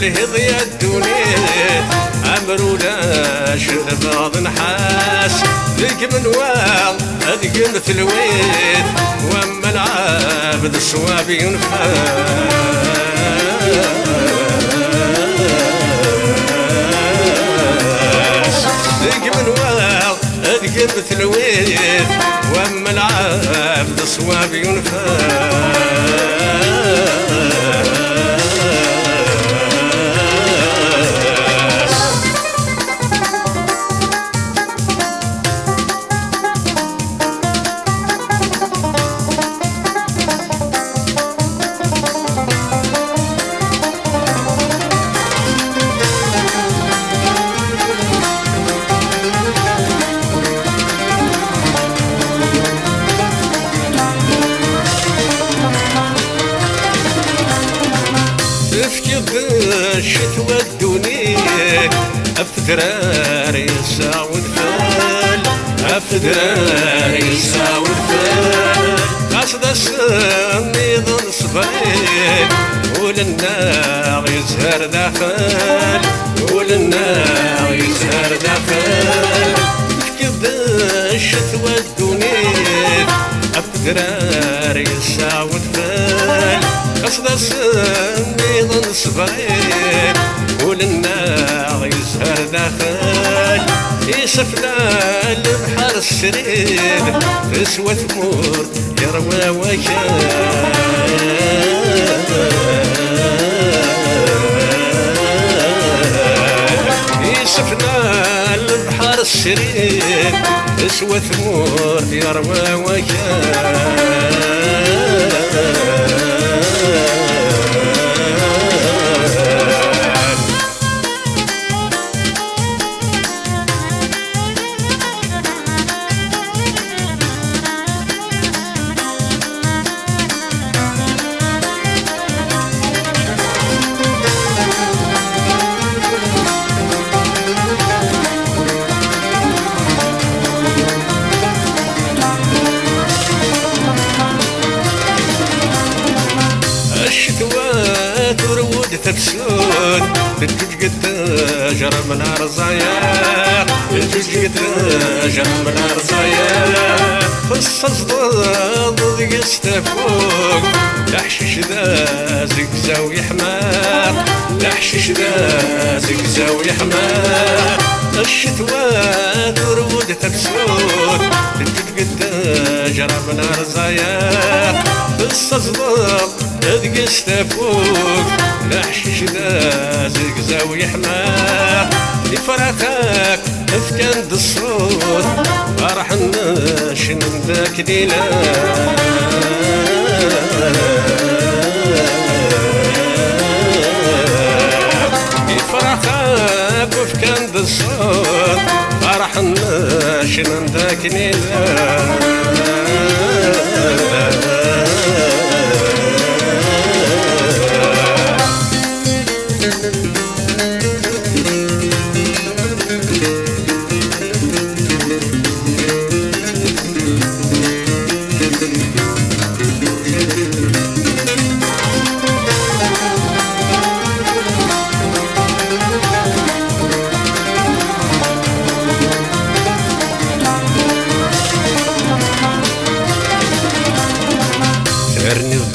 الهض يدوني عمر ولا شرب نحاس ذيك من واغ هذيك مثل الويد واما العابد الصواب ينفاس ذيك من واغ هذيك مثل الويد واما العابد الصواب ينفاس الشتوى الدنيا أفدراري يساوي الفال أفدراري يساوي الفال قصد السني ظن صبرين وللنار يزهر داخل وللنار يزهر داخل كيف الشتوى الدنيا أفدراري يساوي الفال قصد السني ظن صبرين وللنار يزهر داخل يسفنا البحر السرير تسوى ثمور يروى وجال يسفنا البحر السرير تسوى ثمور يروى وجال تفسون بتجي تاجر من عرزايا بتجي تاجر من عرزايا خص صداد يستفوق لحشش ذا زقزاو يحماق لحشش ذا زقزاو يحماق الشتوى ترود تفسون بتجي تاجر من عرزايا خص صداد يستفوق لحشش ذا زقزاو يحماق لفراقك افكان الصوت فرح الناشن ذاك ليلة لفراقك افكان الصوت فرح الناشن ذاك ليلة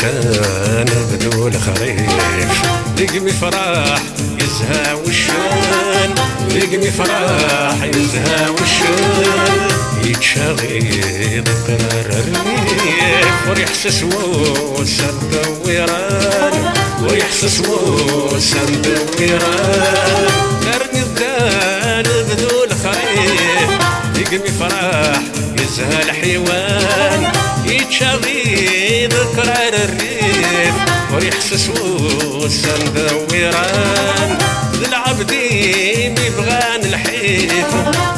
كان بدو الخريف لقمي فرح يزهى وشان لقمي فرح يزهى وشان يتشاغيض قرار الريف ويحسس وسند ويران ويحسس وسند ويران كرني الدان بدو الخريف لقمي فرح يزهى الحيوان يتشاغيض قرار الريف ويحسس وسند ويران ذي العبدي ميبغان الحيف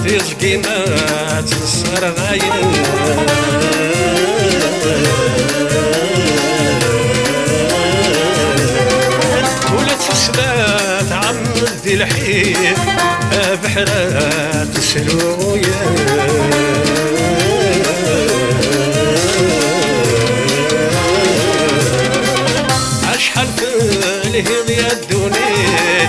في زقيمات الصر غايب ولا تسلات عمد الحيف بحرات السلوية شحال في الهض يدوني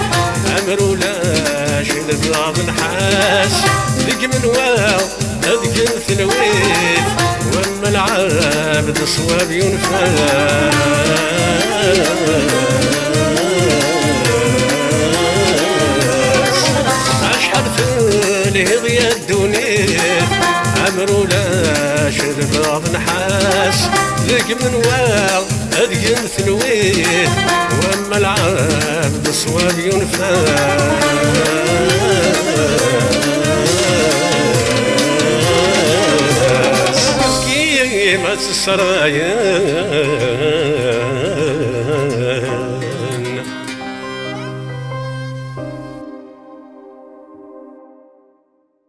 منواو أذقن ثلويت وأما العابد صواب ينفاس أشحال فيه ضيا الدنيا عمرو لا شرب نحاس ذيك منواو أذقن ثلويت وأما العابد صواب ينفاس كيما السرايا